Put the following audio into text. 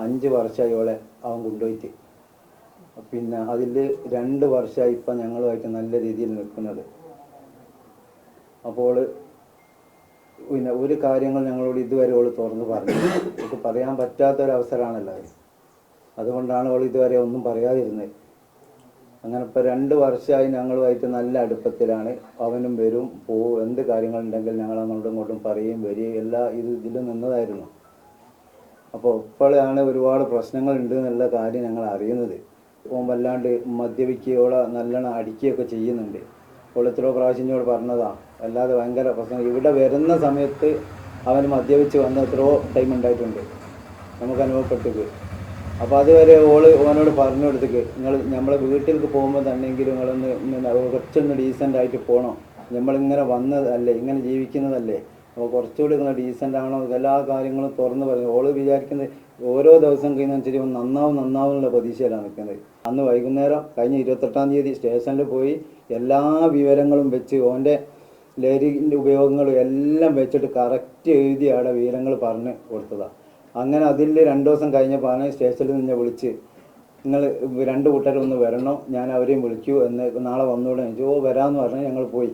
5 വർഷമായി ഓളെ അവൻ കൊണ്ടുപോയിട്ട്. പിന്നെ അതിൽ 2 വർഷമായി ഇപ്പം ഞങ്ങളുമായിട്ട് നല്ല രീതിയിൽ നിൽക്കുന്നത്. അപ്പോൾ പിന്നെ ഒരു കാര്യങ്ങൾ ഞങ്ങളോട് ഇതുവരെ ഓൾ തുറന്ന് പറഞ്ഞു. എനിക്ക് പറയാൻ പറ്റാത്തൊരവസരമാണല്ലോ അത്. അതുകൊണ്ടാണ് ഓൾ ഇതുവരെ ഒന്നും പറയാതിരുന്നത്. അങ്ങനെ ഇപ്പോൾ 2 വർഷമായി ഞങ്ങളുമായിട്ട് നല്ല അടുപ്പത്തിലാണ്. അവനും വരും പോവും, എന്ത് കാര്യങ്ങളുണ്ടെങ്കിൽ ഞങ്ങൾ അങ്ങോട്ടും ഇങ്ങോട്ടും പറയുകയും വരികയും എല്ലാ ഇതിലും നിന്നതായിരുന്നു. അപ്പോൾ ഇപ്പോഴാണ് ഒരുപാട് പ്രശ്നങ്ങളുണ്ട് എന്നുള്ള കാര്യം ഞങ്ങൾ അറിയുന്നത്. ഓൻ വല്ലാണ്ട് മദ്യപിക്കുകയോളെ നല്ലോണം അടിക്കുകയൊക്കെ ചെയ്യുന്നുണ്ട്. ഓൾ എത്രയോ പ്രാവശ്യം എന്നോട് പറഞ്ഞതാണ്. അല്ലാതെ ഭയങ്കര പ്രശ്നം. ഇവിടെ വരുന്ന സമയത്ത് അവൻ മദ്യപിച്ച് വന്ന എത്രയോ ടൈം ഉണ്ടായിട്ടുണ്ട് നമുക്ക് അനുഭവപ്പെട്ടത്. അപ്പോൾ അതുവരെ ഓനോട് പറഞ്ഞു കൊടുത്തേക്ക്, നമ്മളെ വീട്ടിലേക്ക് പോകുമ്പോൾ തന്നെങ്കിലും കുറച്ചൊന്ന് ഡീസൻ്റായിട്ട് പോകണം, നമ്മളിങ്ങനെ വന്നതല്ലേ, ഇങ്ങനെ ജീവിക്കുന്നതല്ലേ, അപ്പോൾ കുറച്ചുകൂടി ഒന്ന് ഡീസൻ്റ് ആണോ, എല്ലാ കാര്യങ്ങളും തുറന്ന് പറഞ്ഞു. ഓള് വിചാരിക്കുന്നത് ഓരോ ദിവസം കഴിയുന്നതനുസരിച്ച് നന്നാവും എന്നുള്ള പ്രതീക്ഷയിലാണ് നിൽക്കുന്നത്. അന്ന് വൈകുന്നേരം കഴിഞ്ഞ 28-ാം തീയതി സ്റ്റേഷനിൽ പോയി എല്ലാ വിവരങ്ങളും വെച്ച് ഓൻ്റെ ലഹരിൻ്റെ ഉപയോഗങ്ങളും എല്ലാം വെച്ചിട്ട് കറക്റ്റ് എഴുതി അവിടെ വിവരങ്ങൾ പറഞ്ഞ് കൊടുത്തതാണ്. അങ്ങനെ അതിൽ 2 ദിവസം കഴിഞ്ഞപ്പോൾ സ്റ്റേഷനിൽ നിന്ന് വിളിച്ച്, നിങ്ങൾ 2 കൂട്ടരൊന്ന് വരണം, ഞാൻ അവരെയും വിളിക്കൂ എന്ന്, നാളെ വന്നുകൂടെ ചോദിച്ചു. വരാമെന്ന് പറഞ്ഞ് ഞങ്ങൾ പോയി.